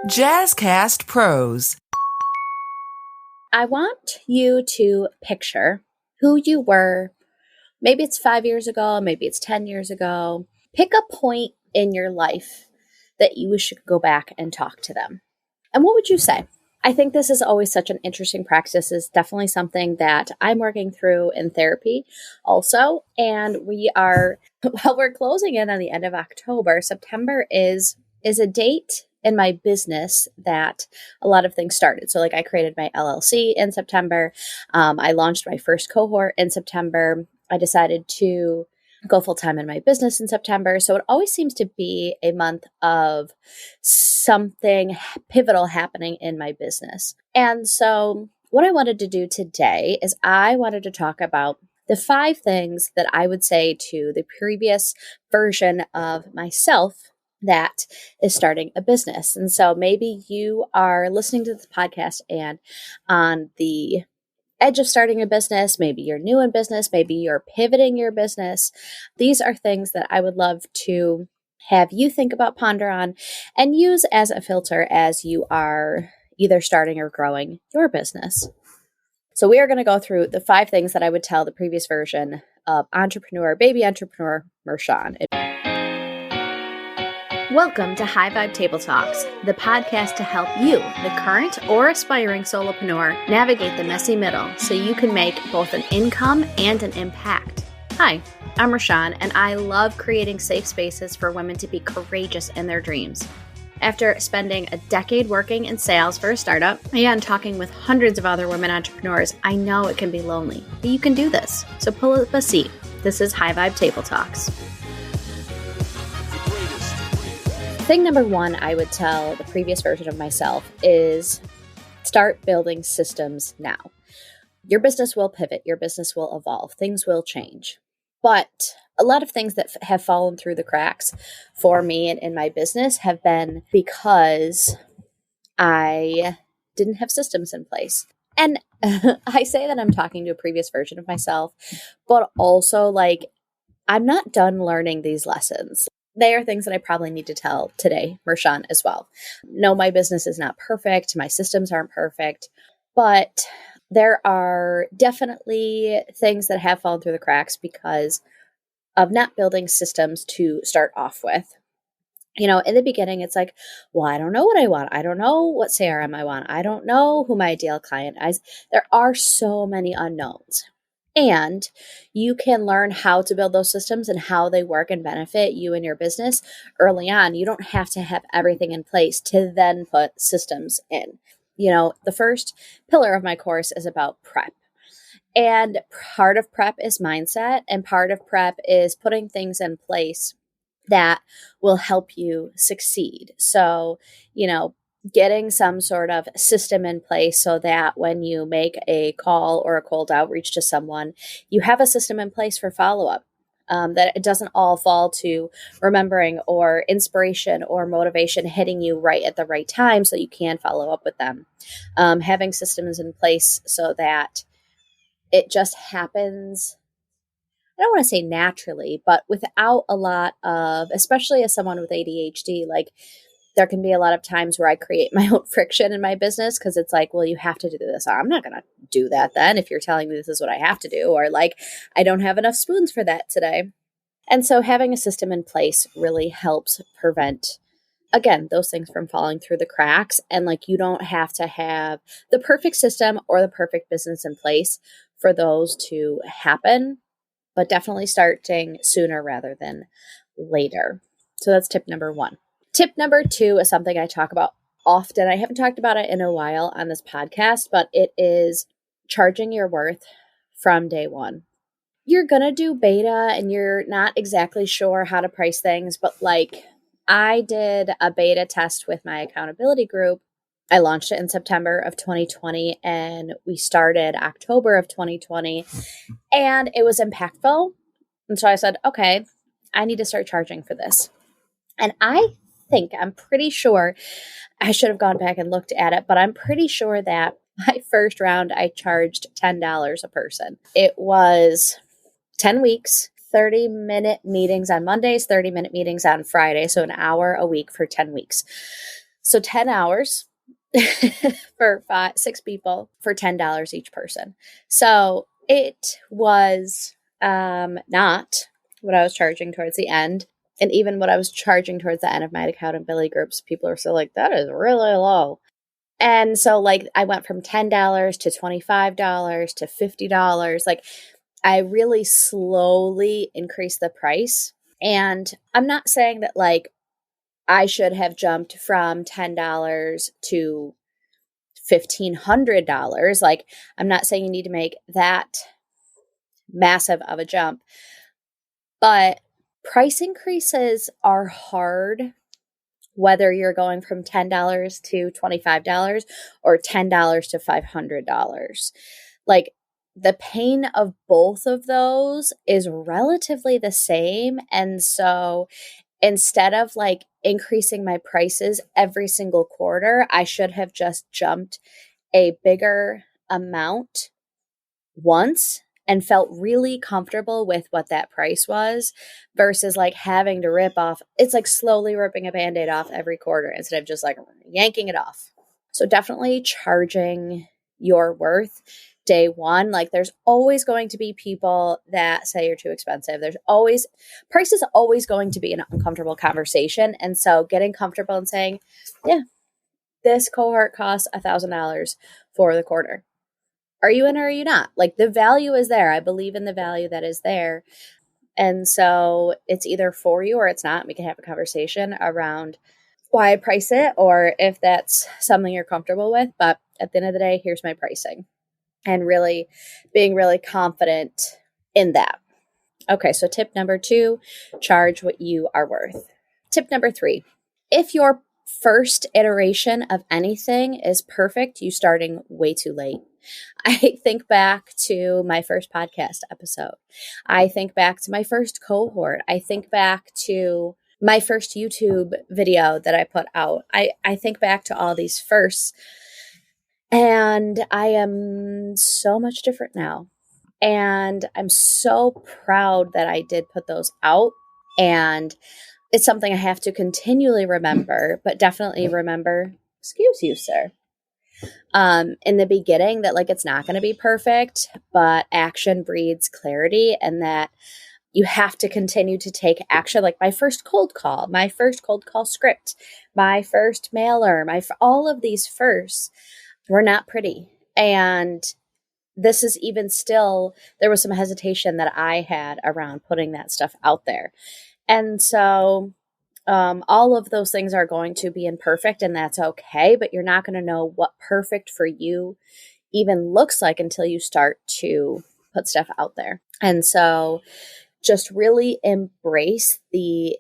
Jazzcast Pros. I want you to picture who you were. Maybe it's 5 years ago, maybe it's 10 years ago. Pick a point in your life that you wish you could go back and talk to them. And what would you say? I think this is always such an interesting practice. It's definitely something that I'm working through in therapy also. And we're closing in on the end of October. September is a date in my business that a lot of things started. So I created my LLC in September. I launched my first cohort in September. I decided to go full-time in my business in September. So it always seems to be a month of something pivotal happening in my business. And so what I wanted to do today is I wanted to talk about the 5 things that I would say to the previous version of myself that is starting a business. And so maybe you are listening to this podcast and on the edge of starting a business, maybe you're new in business, maybe you're pivoting your business. These are things that I would love to have you think about, ponder on, and use as a filter as you are either starting or growing your business. So we are going to go through the 5 things that I would tell the previous version of baby entrepreneur Mershawn. Welcome to High Vibe Table Talks, the podcast to help you, the current or aspiring solopreneur, navigate the messy middle so you can make both an income and an impact. Hi, I'm Mershawn, and I love creating safe spaces for women to be courageous in their dreams. After spending a decade working in sales for a startup and talking with hundreds of other women entrepreneurs, I know it can be lonely, but you can do this. So pull up a seat. This is High Vibe Table Talks. Thing number 1 I would tell the previous version of myself is start building systems now. Your business will pivot. Your business will evolve. Things will change. But a lot of things that have fallen through the cracks for me and in my business have been because I didn't have systems in place. And I say that I'm talking to a previous version of myself, but also I'm not done learning these lessons. They are things that I probably need to tell today, Mershawn, as well. No, my business is not perfect. My systems aren't perfect, but there are definitely things that have fallen through the cracks because of not building systems to start off with. In the beginning, it's well, I don't know what I want. I don't know what CRM I want. I don't know who my ideal client is. There are so many unknowns. And you can learn how to build those systems and how they work and benefit you and your business early on. You don't have to have everything in place to then put systems in. The first pillar of my course is about prep. And part of prep is mindset, and part of prep is putting things in place that will help you succeed. So, getting some sort of system in place so that when you make a call or a cold outreach to someone, you have a system in place for follow-up, that it doesn't all fall to remembering or inspiration or motivation hitting you right at the right time so you can follow up with them. Having systems in place so that it just happens, I don't want to say naturally, but without a lot of, especially as someone with ADHD, there can be a lot of times where I create my own friction in my business because it's well, you have to do this. I'm not going to do that then if you're telling me this is what I have to do, or I don't have enough spoons for that today. And so having a system in place really helps prevent, again, those things from falling through the cracks. And you don't have to have the perfect system or the perfect business in place for those to happen, but definitely starting sooner rather than later. So that's tip number 1. Tip number 2 is something I talk about often. I haven't talked about it in a while on this podcast, but it is charging your worth from day one. You're going to do beta and you're not exactly sure how to price things, but I did a beta test with my accountability group. I launched it in September of 2020 and we started October of 2020 and it was impactful. And so I said, okay, I need to start charging for this. And I'm pretty sure, I should have gone back and looked at it, but I'm pretty sure that my first round, I charged $10 a person. It was 10 weeks, 30-minute meetings on Mondays, 30-minute meetings on Friday. So an hour a week for 10 weeks. So 10 hours for six people for $10 each person. So it was not what I was charging towards the end. And even what I was charging towards the end of my accountability groups, people are still like, that is really low. And so like I went from $10 to $25 to $50. Like I really slowly increased the price. And I'm not saying that like I should have jumped from $10 to $1,500. Like I'm not saying you need to make that massive of a jump, but price increases are hard, whether you're going from $10 to $25 or $10 to $500. Like the pain of both of those is relatively the same. And so instead of like increasing my prices every single quarter, I should have just jumped a bigger amount once and felt really comfortable with what that price was versus like having to rip off. It's like slowly ripping a Band-Aid off every quarter instead of just like yanking it off. So definitely charging your worth day one. Like there's always going to be people that say you're too expensive. Price is always going to be an uncomfortable conversation. And so getting comfortable and saying, yeah, this cohort costs $1,000 for the quarter. Are you in or are you not? Like the value is there. I believe in the value that is there. And so it's either for you or it's not. We can have a conversation around why I price it or if that's something you're comfortable with. But at the end of the day, here's my pricing. And really being really confident in that. Okay, so tip number 2, charge what you are worth. Tip number 3, if your first iteration of anything is perfect, you starting way too late. I think back to my first podcast episode. I think back to my first cohort. I think back to my first YouTube video that I put out. I think back to all these firsts. And I am so much different now. And I'm so proud that I did put those out. And it's something I have to continually remember, but definitely remember, excuse you, sir, in the beginning that like it's not going to be perfect, but action breeds clarity and that you have to continue to take action. Like my first cold call script, my first mailer, all of these firsts were not pretty. And this is even still, there was some hesitation that I had around putting that stuff out there. And so all of those things are going to be imperfect and that's okay, but you're not going to know what perfect for you even looks like until you start to put stuff out there. And so just really embrace the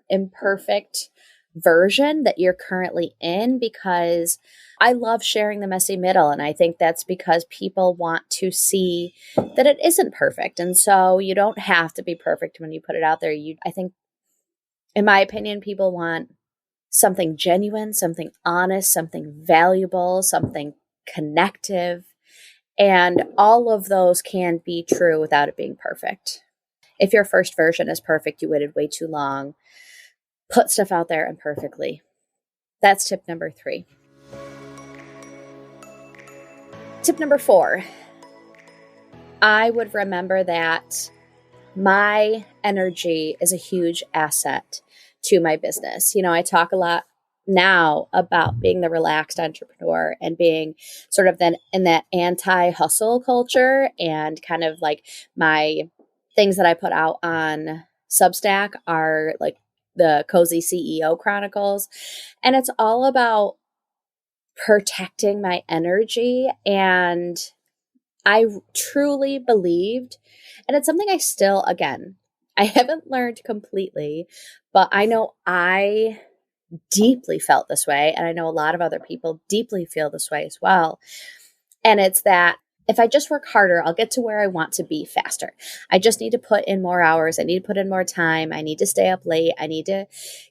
imperfect version that you're currently in, because I love sharing the messy middle. And I think that's because people want to see that it isn't perfect. And so you don't have to be perfect when you put it out there. I think, in my opinion, people want something genuine, something honest, something valuable, something connective. And all of those can be true without it being perfect. If your first version is perfect, you waited way too long. Put stuff out there imperfectly. That's tip number 3. Tip number 4, I would remember that my energy is a huge asset to my business. You know, I talk a lot now about being the relaxed entrepreneur and being sort of then in that anti-hustle culture, and kind of like my things that I put out on Substack are like the Cozy CEO Chronicles. And it's all about protecting my energy. And I truly believed, and it's something I still, again, I haven't learned completely, but I know I deeply felt this way. And I know a lot of other people deeply feel this way as well. And it's that if I just work harder, I'll get to where I want to be faster. I just need to put in more hours. I need to put in more time. I need to stay up late. I need to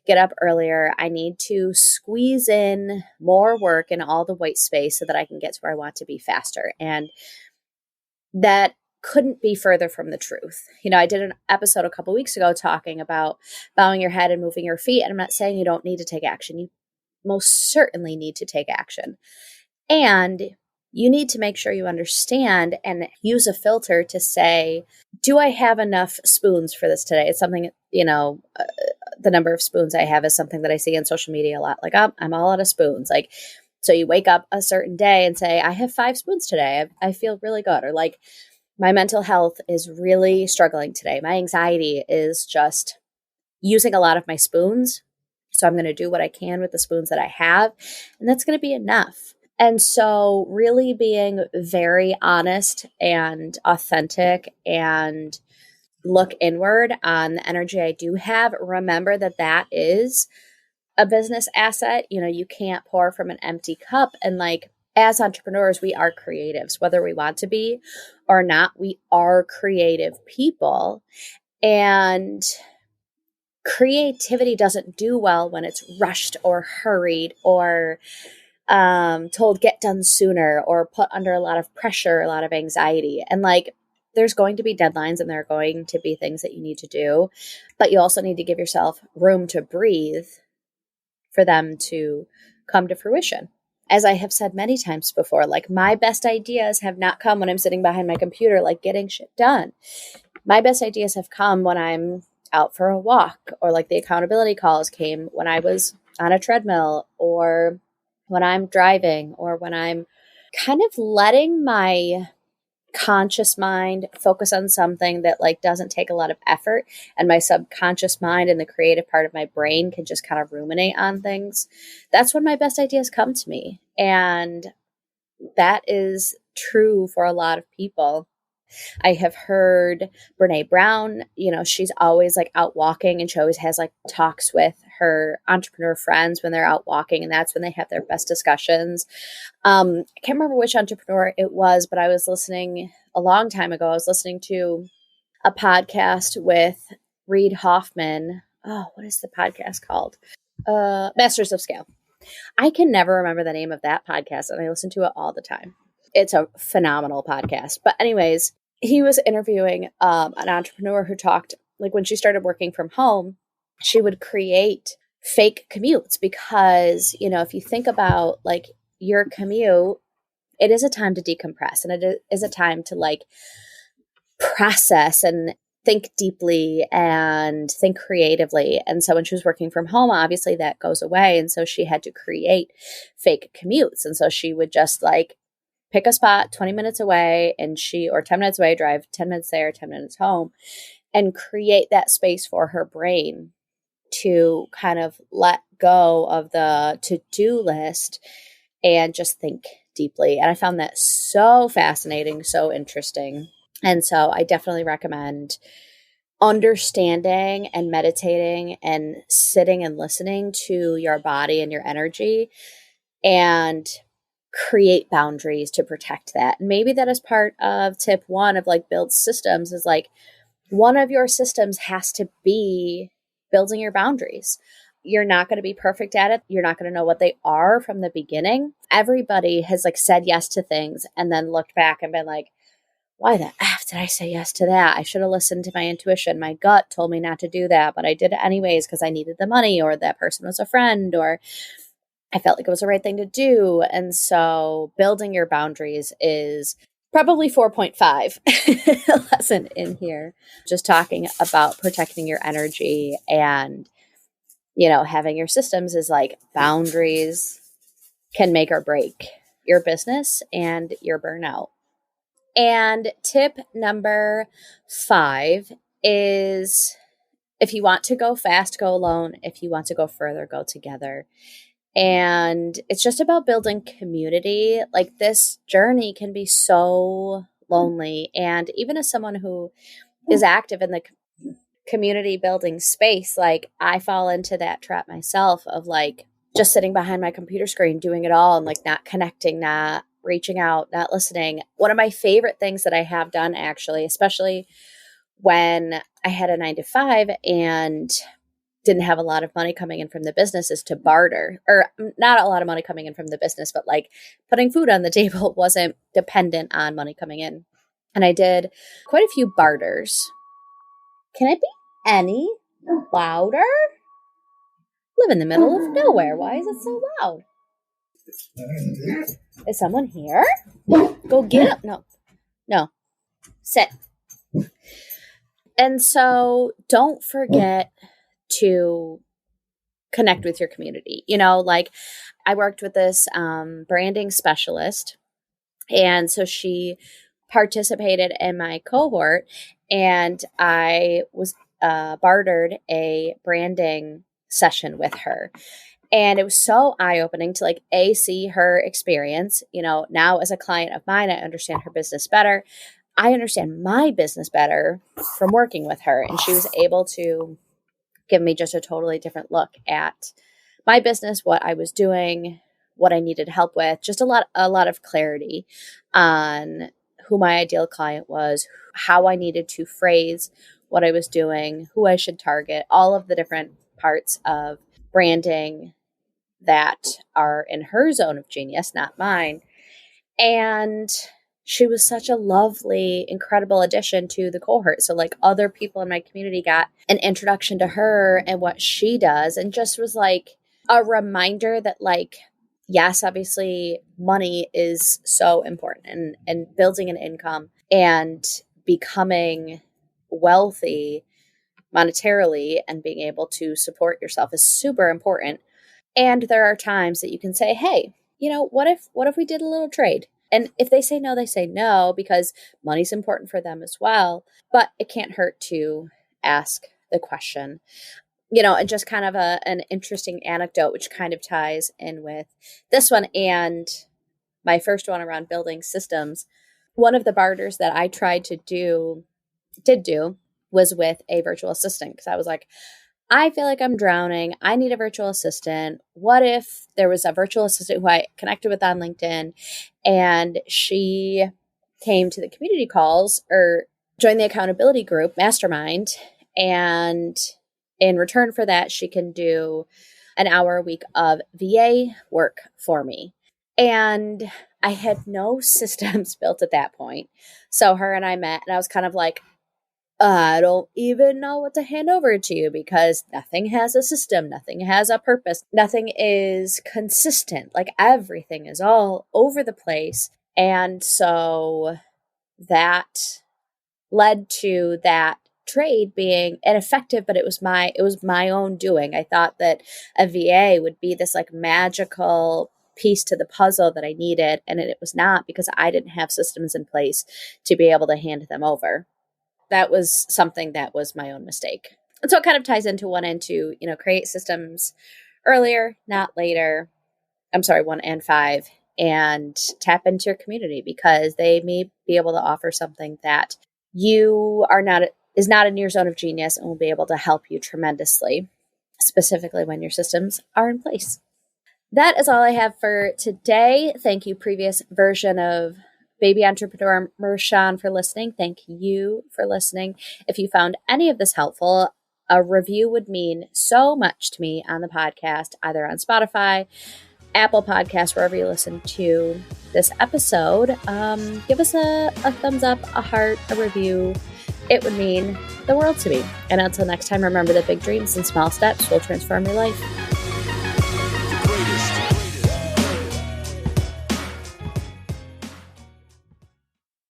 get up earlier. I need to squeeze in more work in all the white space so that I can get to where I want to be faster. And that couldn't be further from the truth. You know, I did an episode a couple weeks ago talking about bowing your head and moving your feet. And I'm not saying you don't need to take action. You most certainly need to take action. And you need to make sure you understand and use a filter to say, do I have enough spoons for this today? It's something, the number of spoons I have is something that I see on social media a lot. Like, oh, I'm all out of spoons. Like, so you wake up a certain day and say, I have 5 spoons today. I feel really good. Or like, my mental health is really struggling today. My anxiety is just using a lot of my spoons. So I'm going to do what I can with the spoons that I have. And that's going to be enough. And so really being very honest and authentic and look inward on the energy I do have. Remember that that is a business asset. You can't pour from an empty cup. And like, as entrepreneurs, we are creatives, whether we want to be or not. We are creative people. And creativity doesn't do well when it's rushed or hurried or told get done sooner or put under a lot of pressure, a lot of anxiety. And like, there's going to be deadlines and there are going to be things that you need to do, but you also need to give yourself room to breathe for them to come to fruition. As I have said many times before, like, my best ideas have not come when I'm sitting behind my computer, like getting shit done. My best ideas have come when I'm out for a walk, or like the accountability calls came when I was on a treadmill, or when I'm driving, or when I'm kind of letting my conscious mind focus on something that like doesn't take a lot of effort, and my subconscious mind and the creative part of my brain can just kind of ruminate on things. That's when my best ideas come to me. And that is true for a lot of people. I have heard Brené Brown, she's always like out walking, and she always has like talks with her entrepreneur friends when they're out walking, and that's when they have their best discussions. I can't remember which entrepreneur it was, but I was listening a long time ago. I was listening to a podcast with Reid, Hoffman. Oh, what is the podcast called? Masters of Scale. I can never remember the name of that podcast, and I listen to it all the time. It's a phenomenal podcast. But anyways, he was interviewing an entrepreneur who talked, like, when she started working from home, she would create fake commutes because, if you think about like your commute, it is a time to decompress, and it is a time to like process and think deeply and think creatively. And so when she was working from home, obviously that goes away. And so she had to create fake commutes. And so she would just like pick a spot 20 minutes away or 10 minutes away, drive 10 minutes there, 10 minutes home, and create that space for her brain to kind of let go of the to-do list and just think deeply. And I found that so fascinating, so interesting. And so I definitely recommend understanding and meditating and sitting and listening to your body and your energy, and create boundaries to protect that. And maybe that is part of tip 1 of like build systems, is like one of your systems has to be building your boundaries. You're not going to be perfect at it. You're not going to know what they are from the beginning. Everybody has like said yes to things and then looked back and been like, why the F did I say yes to that? I should have listened to my intuition. My gut told me not to do that, but I did it anyways because I needed the money, or that person was a friend, or I felt like it was the right thing to do. And so building your boundaries is probably 4.5 lesson in here. Just talking about protecting your energy and, having your systems is like boundaries can make or break your business and your burnout. And tip number 5 is, if you want to go fast, go alone. If you want to go further, go together. And it's just about building community. Like, this journey can be so lonely. And even as someone who is active in the community building space, like, I fall into that trap myself of like just sitting behind my computer screen, doing it all, and like not connecting, not reaching out, not listening. One of my favorite things that I have done, actually, especially when I had a 9-to-5 and didn't have a lot of money coming in from the business, is to barter, or not a lot of money coming in from the business, but like putting food on the table wasn't dependent on money coming in. And I did quite a few barters. Can it be any louder? live in the middle of nowhere. Why is it so loud? Is someone here? Go get him. No. Sit. And so don't forget to connect with your community. Like I worked with this branding specialist, and so she participated in my cohort, and I was bartered a branding session with her. And it was so eye-opening to see her experience. Now as a client of mine, I understand her business better. I understand my business better from working with her. And she was able to give me just a totally different look at my business, what I was doing, what I needed help with, just a lot of clarity on who my ideal client was, how I needed to phrase what I was doing, who I should target, all of the different parts of branding that are in her zone of genius, not mine. And she was such a lovely, incredible addition to the cohort. So other people in my community got an introduction to her and what she does, and just was a reminder that yes, obviously money is so important, and building an income and becoming wealthy monetarily and being able to support yourself is super important. And there are times that you can say, hey, what if we did a little trade? And if they say no, they say no, because money's important for them as well. But it can't hurt to ask the question. And just kind of an interesting anecdote, which kind of ties in with this one and my first one around building systems. One of the barters that I tried to did do was with a virtual assistant, because I was like, I feel like I'm drowning. I need a virtual assistant. What if there was a virtual assistant who I connected with on LinkedIn, and she came to the community calls or joined the accountability group mastermind, and in return for that, she can do an hour a week of VA work for me. And I had no systems built at that point. So her and I met, and I was kind of like, I don't even know what to hand over to you, because nothing has a system, nothing has a purpose, nothing is consistent. Everything is all over the place. And so that led to that trade being ineffective, but it was my own doing. I thought that a VA would be this magical piece to the puzzle that I needed, and it was not, because I didn't have systems in place to be able to hand them over. That was something that was my own mistake. And so it kind of ties into 1 and 2, create systems earlier, not later. 1 and 5, and tap into your community, because they may be able to offer something that is not in your zone of genius, and will be able to help you tremendously, specifically when your systems are in place. That is all I have for today. Thank you, previous version of Baby Entrepreneur Mershawn, for listening. Thank you for listening. If you found any of this helpful, a review would mean so much to me on the podcast, either on Spotify, Apple Podcasts, wherever you listen to this episode. Give us a thumbs up, a heart, a review. It would mean the world to me. And until next time, remember that big dreams and small steps will transform your life.